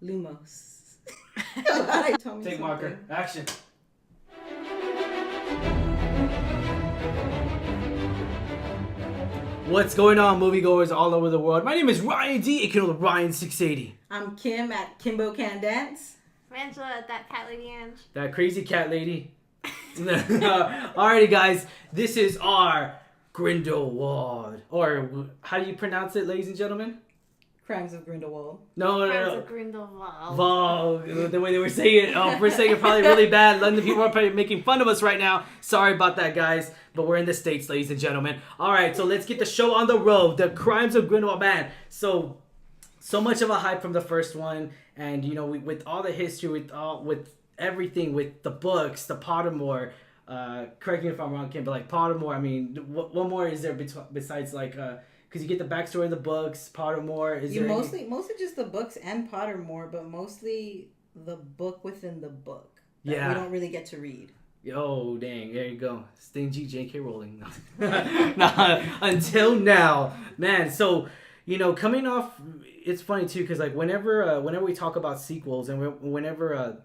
Lumos. Take marker. Action. What's going on, moviegoers all over the world? My name is Ryan D, aka Ryan680. I'm Kim at Kimbo Can Dance. Angela at that cat lady Ange. That crazy cat lady. Alrighty, guys. This is our Grindelwald. Or, how do you pronounce it, ladies and gentlemen? Crimes of Grindelwald. No. Crimes of Grindelwald. The way they were saying it. Oh, we're saying it probably really bad. London people are probably making fun of us right now. Sorry about that, guys. But we're in the States, ladies and gentlemen. Alright, so let's get the show on the road. The Crimes of Grindelwald. Man, so much of a hype from the first one. And, you know, with all the history, with everything, with the books, the Pottermore. Correct me if I'm wrong, Kim, but like Pottermore, I mean, what more is there besides like... Because you get the backstory of the books, Pottermore. Mostly just the books and Pottermore, but mostly the book within the book. Yeah. We don't really get to read. Oh, dang. There you go. Stingy J.K. Rowling. No, until now. Man, so, you know, coming off... It's funny, too, because, like, whenever we talk about sequels and whenever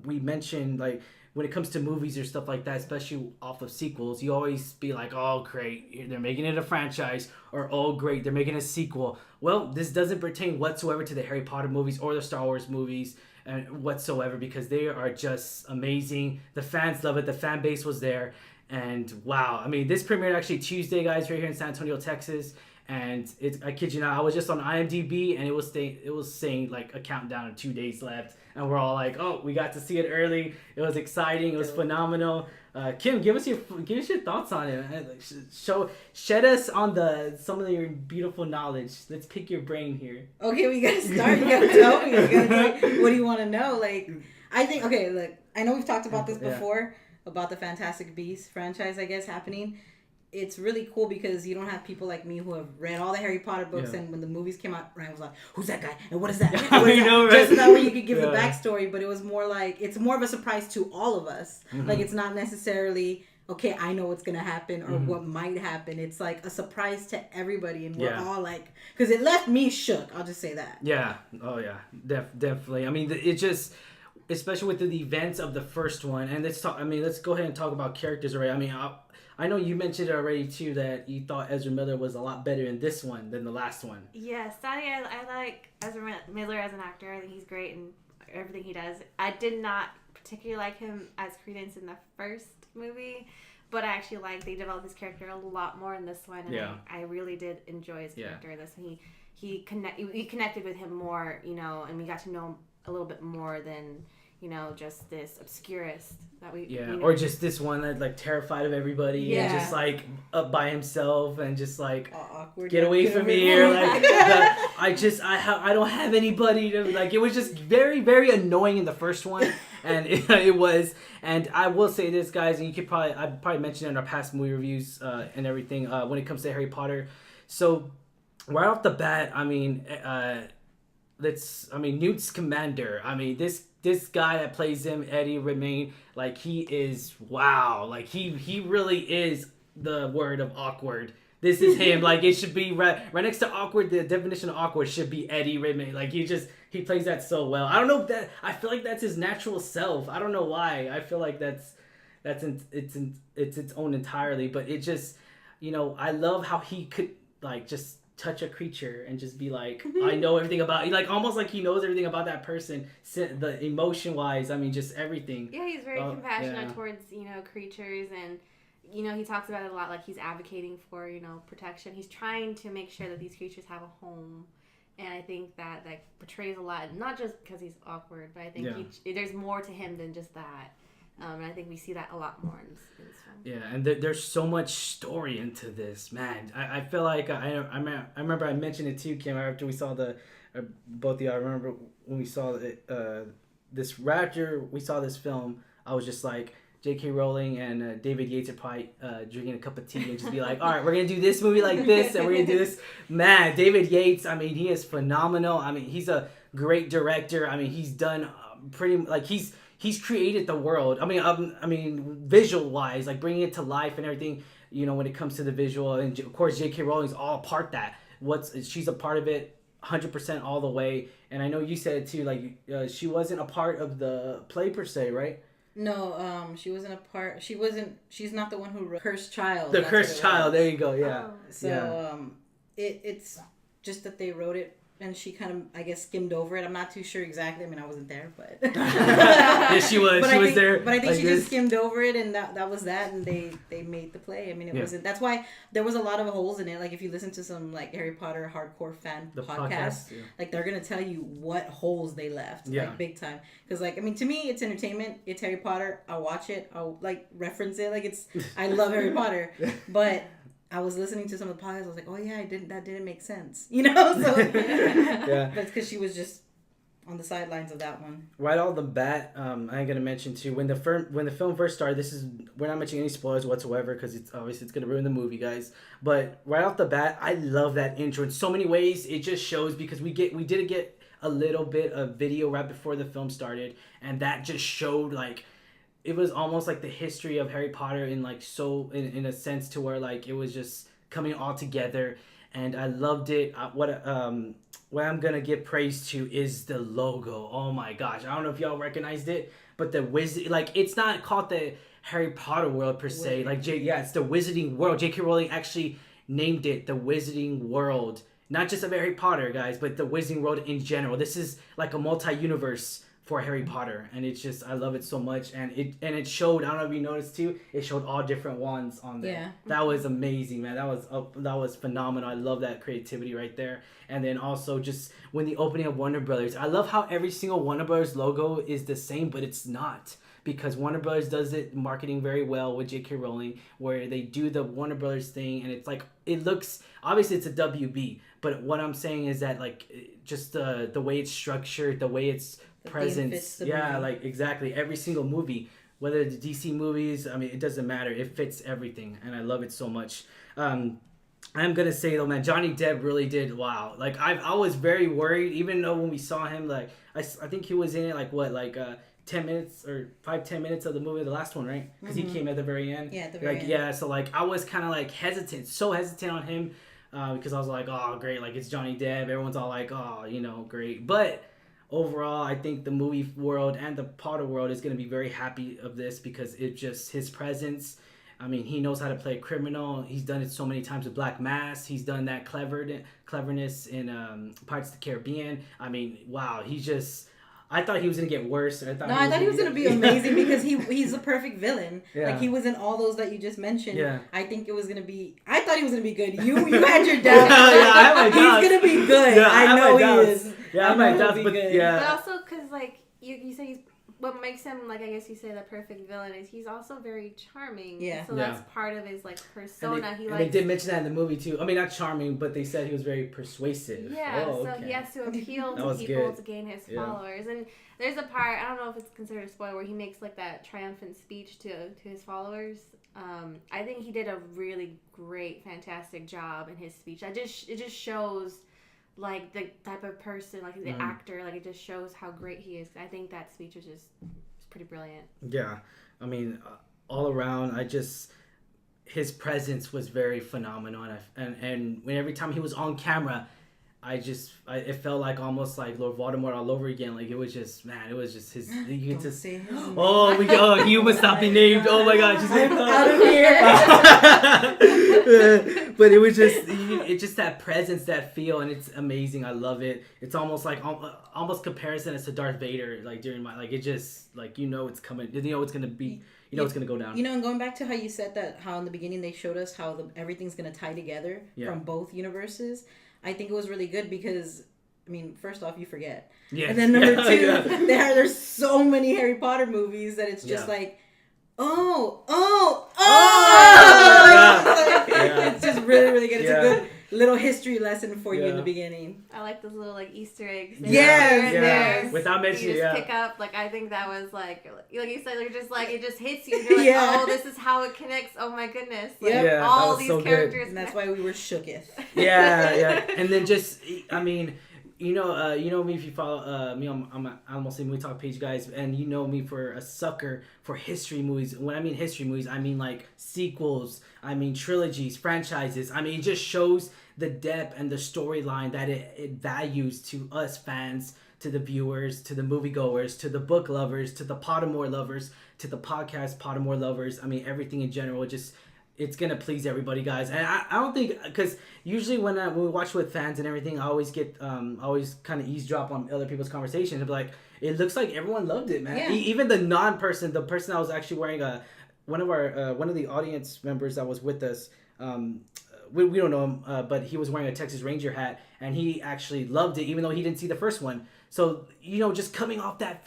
we mention, like... When it comes to movies or stuff like that, especially off of sequels, you always be like, oh, great, they're making it a franchise, or oh, great, they're making a sequel. Well, this doesn't pertain whatsoever to the Harry Potter movies or the Star Wars movies whatsoever, because they are just amazing. The fans love it. The fan base was there. And wow, I mean, this premiered actually Tuesday, guys, right here in San Antonio, Texas. And I kid you not, I was just on IMDb, and it was saying like a countdown of 2 days left. And we're all like, oh, we got to see it early. It was exciting. It was phenomenal. Kim, give us your thoughts on it. Shed us on some of your beautiful knowledge. Let's pick your brain here. Okay, we gotta start. You gotta tell me. What do you want to know? Like, I think. Okay, look. I know we've talked about this before about the Fantastic Beasts franchise, I guess, happening. It's really cool because you don't have people like me who have read all the Harry Potter books, and when the movies came out, Ryan was like, who's that guy? And what is that? What is that? Know, right? Just that way you could give the backstory, but it was more like, it's more of a surprise to all of us. Mm-hmm. Like, it's not necessarily, okay, I know what's going to happen or what might happen. It's like a surprise to everybody, and we're all like, because it left me shook. I'll just say that. Yeah. Oh, yeah. Definitely. I mean, it just... Especially with the events of the first one, and let's go ahead and talk about characters already. I mean, I know you mentioned it already too that you thought Ezra Miller was a lot better in this one than the last one. Yes, I like Ezra Miller as an actor. I think he's great in everything he does. I did not particularly like him as Credence in the first movie, but I actually they developed his character a lot more in this one, and I really did enjoy his character in this one. We connected with him more, you know, and we got to know him a little bit more than, you know, just this obscurist that we... Yeah, or just this one that, like, terrified of everybody and just, like, up by himself and just, like, awkward, get away from me. Or, like, I don't have anybody to... Like, it was just very, very annoying in the first one. And it was... And I will say this, guys, and I probably mentioned it in our past movie reviews and everything when it comes to Harry Potter. So, right off the bat, I mean... Newt Scamander. I mean, this guy that plays him, Eddie Redmayne, like, he is, wow. Like, he really is the word of awkward. This is him. Like, it should be right next to awkward. The definition of awkward should be Eddie Redmayne. Like, he plays that so well. I don't know if I feel like that's his natural self. I don't know why. I feel like it's its own entirely. But it just, you know, I love how he could, like, just touch a creature and just be like, I know everything about, like, almost like he knows everything about that person, the emotion wise. I mean, just everything. Yeah, he's very compassionate towards, you know, creatures, and, you know, he talks about it a lot, like he's advocating for, you know, protection. He's trying to make sure that these creatures have a home, and I think that portrays a lot, not just because he's awkward, but I think there's more to him than just that. And I think we see that a lot more in this film. Yeah, and there's so much story into this, man. I feel like I remember I mentioned it too, Kim, after we saw both of y'all. I remember when we saw this Raptor, we saw this film. I was just like, J.K. Rowling and David Yates are probably drinking a cup of tea and just be like, all right, we're going to do this movie like this, and we're going to do this. Man, David Yates, I mean, he is phenomenal. I mean, he's a great director. I mean, he's done he's created the world. I mean, visual wise, like bringing it to life and everything. You know, when it comes to the visual, and of course, J.K. Rowling's all a part that. She's a part of it 100% all the way. And I know you said it too, like she wasn't a part of the play per se, right? No, she wasn't a part. She's not the one who wrote Cursed Child. The Cursed Child. There you go. Yeah. Oh. So it's just that they wrote it. And she kind of, I guess, skimmed over it. I'm not too sure exactly. I mean, I wasn't there, but yeah, she was. She was there. But I think like she just skimmed over it, and that was that. And they made the play. I mean, it wasn't. That's why there was a lot of holes in it. Like if you listen to some like Harry Potter hardcore fan podcasts, like they're gonna tell you what holes they left, like big time. Because like I mean, to me, it's entertainment. It's Harry Potter. I'll watch it. I'll like reference it. Like it's. I love Harry Potter, but. I was listening to some of the podcasts. I was like, "Oh yeah, that didn't make sense," you know. So yeah, that's because she was just on the sidelines of that one. Right off the bat, I ain't gonna mention too when the film first started. We're not mentioning any spoilers whatsoever because it's gonna ruin the movie, guys. But right off the bat, I love that intro in so many ways. It just shows because we did get a little bit of video right before the film started, and that just showed like. It was almost like the history of Harry Potter in like in a sense to where like it was just coming all together, and I loved it. What I'm gonna give praise to is the logo. Oh my gosh, I don't know if y'all recognized it, but the wizard, like it's not called the Harry Potter world per se. Like it's the Wizarding World. J.K. Rowling actually named it the Wizarding World, not just of Harry Potter, guys, but the Wizarding World in general. This is like a multi-universe for Harry Potter, and it's just I love it so much, and it showed. I don't know if you noticed too. It showed all different wands on there. Yeah. That was amazing, man. That was phenomenal. I love that creativity right there. And then also just when the opening of Warner Brothers, I love how every single Warner Brothers logo is the same, but it's not. Because Warner Brothers does it marketing very well with J.K. Rowling, where they do the Warner Brothers thing, and it's like it looks obviously it's a WB, but what I'm saying is that like just the way it's structured, the way it's presence, movie. Like exactly every single movie, whether the DC movies, I mean it doesn't matter, it fits everything, and I love it so much. I'm gonna say though, man, Johnny Depp really did wow. Like I was very worried, even though when we saw him, like I think he was in it like what 10 minutes or 5-10 minutes of the movie, the last one, right? Because he came at the very end. Yeah, at the very end. Yeah, so like I was kind of like hesitant on him because I was like, oh great, like it's Johnny Depp. Everyone's all like, oh, great, but. Overall, I think the movie world and the Potter world is going to be very happy of this because it just his presence. I mean, he knows how to play a criminal. He's done it so many times with Black Mass. He's done that cleverness in Pirates of the Caribbean. I mean, wow, he's just. I thought he was gonna get worse. I thought he was gonna be amazing because he's a perfect villain. Yeah. Like he was in all those that you just mentioned. Yeah. I think it was gonna be. I thought he was gonna be good. You had your doubts. I have my doubts. He's gonna be good. Yeah, I know he is. Yeah, I have my doubts, but yeah. But also because like you say he's. What makes him, like, I guess you say the perfect villain is he's also very charming. Yeah. So that's part of his, like, persona. They did mention that in the movie, too. I mean, not charming, but they said he was very persuasive. Yeah, so he has to appeal to people to gain his followers. And there's a part, I don't know if it's considered a spoiler, where he makes, like, that triumphant speech to his followers. I think he did a really great, fantastic job in his speech. It just shows... like the type of person, like the actor, like it just shows how great he is. I think that speech was just pretty brilliant. Yeah, I mean, all around, his presence was very phenomenal, and when every time he was on camera, it felt like almost like Lord Voldemort all over again. Like it was just, man, it was just his. You could just say, you must not be named. Oh my gosh, I'm out of here. But it was just that presence, that feel, and it's amazing. I love it. It's almost like almost comparison as to Darth Vader. Like during it just like it's coming. It's gonna be. It's gonna go down. And going back to how you said that, how in the beginning they showed us how everything's gonna tie together from both universes. I think it was really good because, I mean, first off, you forget. Yes. And then number two, there's so many Harry Potter movies that it's just like, It's just really, really good. It's a good little history lesson for you in the beginning. I like those little like Easter eggs. Yes. Without mentioning, you just pick up. Like I think that was like you said, you're just like it just hits you. You're like, oh, this is how it connects. Oh my goodness. Like, all these so characters. And that's why we were shooketh. Yeah. And then just, I mean, you know me if you follow me on Alamo City Movie Talk page, guys, and you know me for a sucker for history movies. When I mean history movies, I mean like sequels, I mean trilogies, franchises. I mean, it just shows the depth and the storyline that it values to us fans, to the viewers, to the moviegoers, to the book lovers, to the Pottermore lovers, to the podcast Pottermore lovers. I mean, everything in general. It's gonna please everybody, guys. And I don't think, because usually when we watch with fans and everything, I always kind of eavesdrop on other people's conversations and be like, it looks like everyone loved it, man. Yeah. Even the person that was actually wearing one of the audience members that was with us. We don't know him, but he was wearing a Texas Ranger hat, and he actually loved it, even though he didn't see the first one. So, just coming off that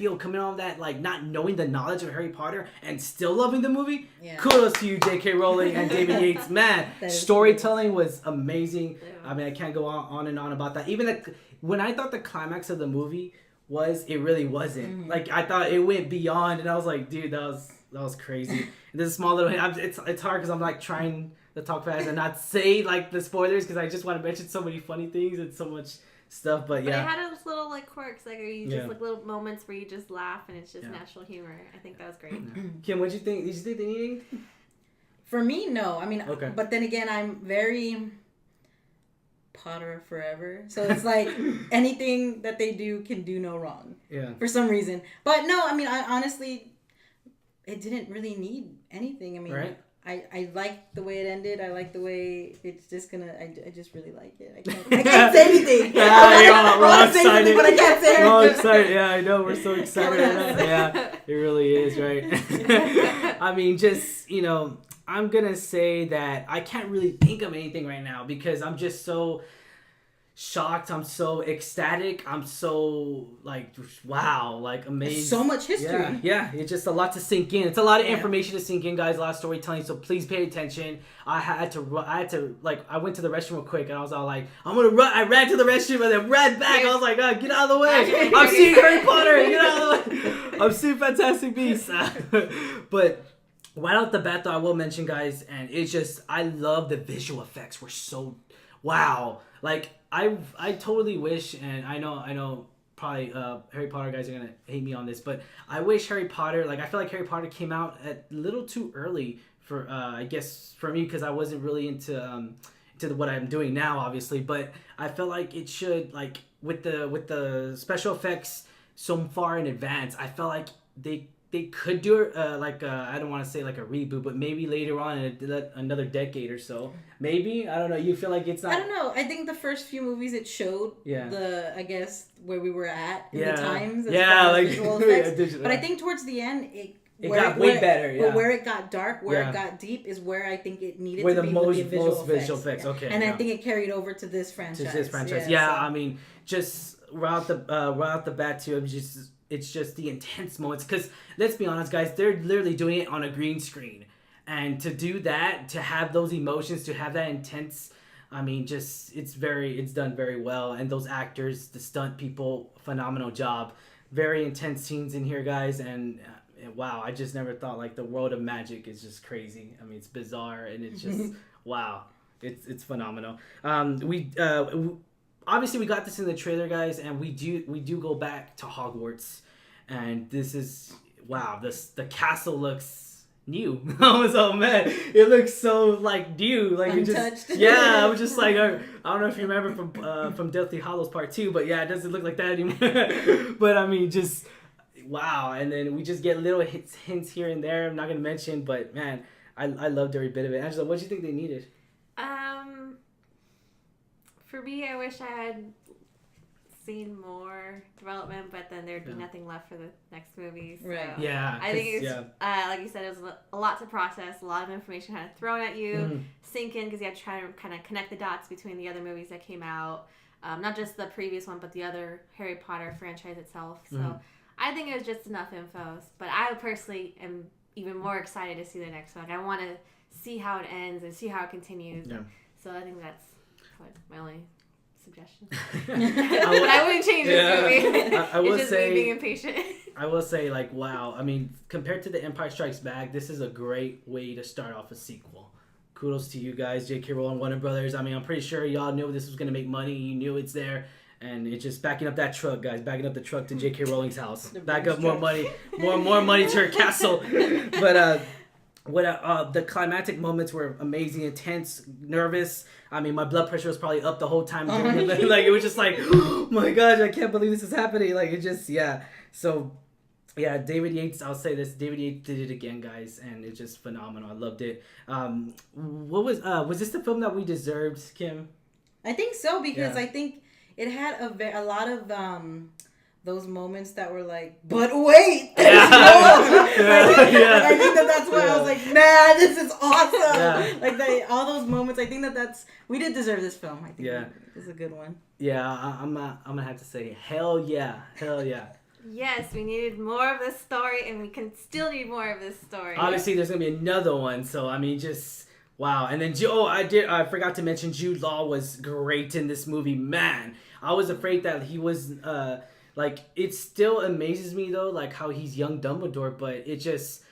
like, not knowing the knowledge of Harry Potter and still loving the movie, kudos to you, J.K. Rowling and David Yates. Man, storytelling was amazing. Yeah. I mean, I can't go on and on about that. Even when I thought the climax of the movie it really wasn't. Mm-hmm. Like, I thought it went beyond, and I was like, dude, that was crazy. And this small little it's hard because I'm like trying to talk fast and not say like the spoilers, because I just want to mention so many funny things and so much stuff. But yeah, it had those little like quirks, like, you just like little moments where you just laugh and it's just natural humor. I think that was great. Yeah. Kim, what'd you think? Did you think they needed anything? For me, no. I mean, okay. But then again, I'm very Potter forever, so it's like anything that they do can do no wrong. Yeah. For some reason, but no. I mean, I honestly, it didn't really need anything. I mean, right? I like the way it ended. I like the way it's just gonna. I just really like it. I can't say anything. We're all excited, but I can't say anything. We're all excited. Yeah, I know. We're so excited. Yeah, it really is, right? I mean, just I'm gonna say that I can't really think of anything right now because I'm just so shocked. I'm so ecstatic. I'm so like, wow, like amazed. So much history. Yeah. It's just a lot to sink in. It's a lot of information to sink in, guys. A lot of storytelling. So please pay attention. I went to the restroom real quick and I was all like, I'm gonna run. I ran to the restroom and then ran back. I was like, oh, get out of the way. I'm seeing Harry Potter. Get out of the way. I'm seeing Fantastic Beasts. But right out the bat, though, I will mention, guys, and it's just, I love the visual effects. We're so, wow. Like, I totally wish, and I know probably Harry Potter guys are going to hate me on this, but I wish Harry Potter, like, I feel like Harry Potter came out a little too early for, I guess, for me, because I wasn't really into what I'm doing now, obviously, but I felt like it should, like, with the special effects so far in advance, I felt like they could do it I don't want to say like a reboot, but maybe later on in another decade or so. Maybe, I don't know. You feel like it's not. I don't know. I think the first few movies it showed I guess where we were at in the times. As far as visual effects. But I think towards the end it got way better. Yeah. But where it got dark, where it got deep, is where I think it needed to be with the visual effects. Okay. And I think it carried over to this franchise. Yeah. I mean, just right out the bat too. It's just the intense moments. Because, let's be honest, guys, they're literally doing it on a green screen. And to do that, to have those emotions, to have that intense, I mean, just, it's done very well. And those actors, the stunt people, phenomenal job. Very intense scenes in here, guys. And wow, I just never thought, like, the world of magic is just crazy. I mean, it's bizarre. And it's just, wow. It's phenomenal. Obviously, we got this in the trailer, guys, and we do go back to Hogwarts, and this is, wow, the castle looks new. I was, oh man, it looks so like new, like untouched. I was just like, I don't know if you remember from Deathly Hallows Part 2, but yeah, it doesn't look like that anymore. But I mean, just wow, and then we just get little hints here and there. I'm not gonna mention, but man, I loved every bit of it. Angela, what do you think they needed? For me, I wish I had seen more development, but then there'd be nothing left for the next movie. So right. Yeah. I think it's, like you said, it was a lot to process, a lot of information kind of thrown at you, sink in, because you had to try to kind of connect the dots between the other movies that came out. Not just the previous one, but the other Harry Potter franchise itself. So I think it was just enough info. But I personally am even more excited to see the next one. I want to see how it ends and see how it continues. Yeah. So I think that's my only suggestion. But I wouldn't change this movie. I will it's just me being impatient. I will say, like, wow. I mean, compared to The Empire Strikes Back, this is a great way to start off a sequel. Kudos to you guys, J.K. Rowling, Warner Brothers. I mean, I'm pretty sure y'all knew this was going to make money. You knew it's there. And it's just backing up that truck, guys. Backing up the truck to J.K. Rowling's house. Back up truck. more money. More money to her castle. But the climactic moments were amazing, intense, nervous. I mean, my blood pressure was probably up the whole time. Like, it was just like, oh my gosh, I can't believe this is happening. Like, it just, yeah. So, yeah, David Yates, I'll say this. David Yates did it again, guys. And it's just phenomenal. I loved it. Was this the film that we deserved, Kim? I think so, because I think it had a lot of those moments that were like, but wait, there's more. I think that's why I was like, man, this is awesome. Yeah. Like all those moments. I think we did deserve this film. I think it's a good one. Yeah, I'm gonna have to say, hell yeah. Yes, we needed more of this story, and we can still need more of this story. Obviously, there's gonna be another one. So I mean, just. Wow, and then I forgot to mention Jude Law was great in this movie. Man, I was afraid that he was like, it still amazes me though, like how he's young Dumbledore, but it just,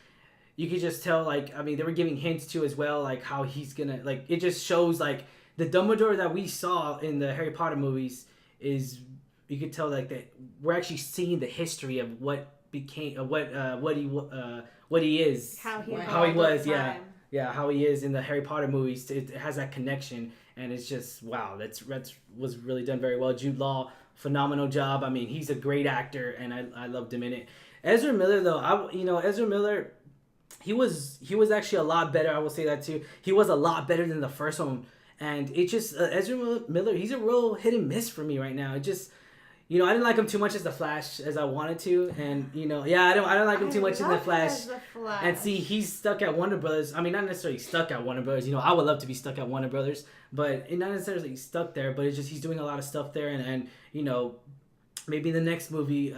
you could just tell, like, I mean, they were giving hints too as well, like how he's gonna, like, it just shows like the Dumbledore that we saw in the Harry Potter movies is, you could tell like that we're actually seeing the history of what became, what he is, how he was, yeah, how he is in the Harry Potter movies. It has that connection, and it's just, wow, that was really done very well. Jude Law, phenomenal job. I mean, he's a great actor, and I loved him in it. Ezra Miller, though, Ezra Miller, he was actually a lot better. I will say that too. He was a lot better than the first one, and it just Ezra Miller, he's a real hit and miss for me right now. It just. I didn't like him too much as the Flash as I wanted to, and I don't like him too much in the Flash. And see, he's stuck at Warner Brothers. I mean, not necessarily stuck at Warner Brothers. I would love to be stuck at Warner Brothers, but not necessarily stuck there. But it's just he's doing a lot of stuff there, and maybe in the next movie,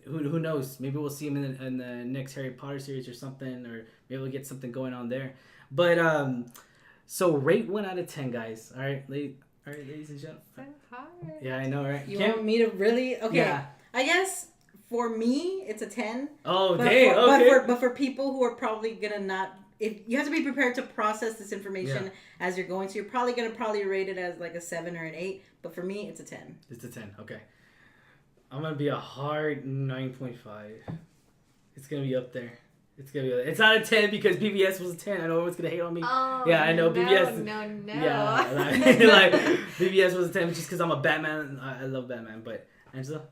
who knows? Maybe we'll see him in the next Harry Potter series or something, or maybe we'll get something going on there. But so rate 1 out of 10, guys. All right, ladies and gentlemen. So hard. Yeah, I know, right? You want me to really? Okay. Yeah. I guess for me, it's a 10. Oh, but dang. Okay. But for people who are probably gonna not, if you have to be prepared to process this information as you're going, so you're probably gonna rate it as like a 7 or an 8. But for me, it's a 10. It's a 10. Okay. I'm gonna be a hard 9.5. It's gonna be up there. It's not a 10 because BBS was a 10. I know everyone's gonna hate on me. Oh, yeah, I know BBS. No. Yeah, like BBS was a 10 just because I'm a Batman. I love Batman, but Angela.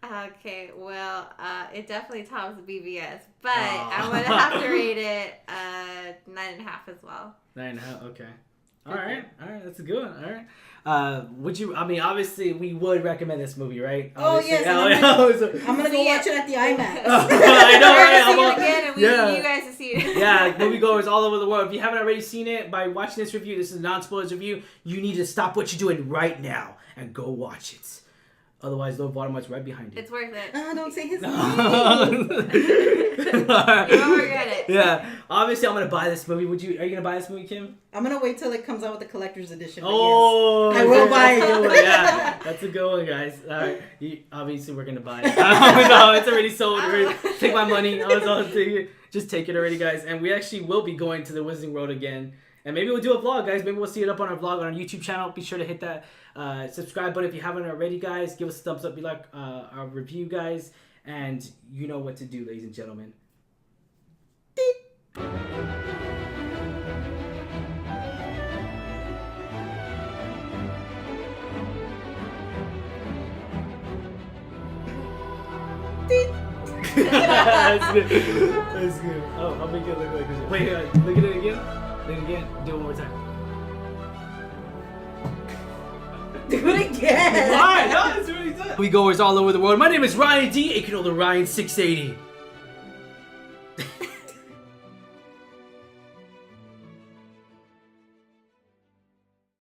Okay, well, it definitely tops BBS, but I'm gonna have to rate it 9.5 as well. 9.5. Okay. All right, that's a good one. All right. Would you? I mean, obviously, we would recommend this movie, right? Obviously. Oh yes. I'm gonna go watch it at the IMAX. I know, right? See it again, and we need you guys to see it. Yeah, moviegoers all over the world. If you haven't already seen it, by watching this review, this is a non-spoilers review. You need to stop what you're doing right now and go watch it. Otherwise, Lord Voldemort's right behind you. It's worth it. Don't say his name. You won't regret it. Yeah. Obviously, I'm going to buy this movie. Are you going to buy this movie, Kim? I'm going to wait till it comes out with the collector's edition. Oh. Yes, I will buy it. Yeah. That's a good one, guys. All right. Obviously, we're going to buy it. No, it's already sold. Take my money. Just take it already, guys. And we actually will be going to the Wizarding World again. And maybe we'll do a vlog, guys. Maybe we'll see it up on our vlog on our YouTube channel. Be sure to hit that subscribe button if you haven't already, guys. Give us a thumbs up if you like our review, guys. And you know what to do, ladies and gentlemen. That's good. That's good. Oh, I'll make it look like this. Wait, look at it again. Look again. Do it one more time. Do it again. Alright, no, it's really good. We goers all over the world. My name is Ryan D, aka the Ryan 680.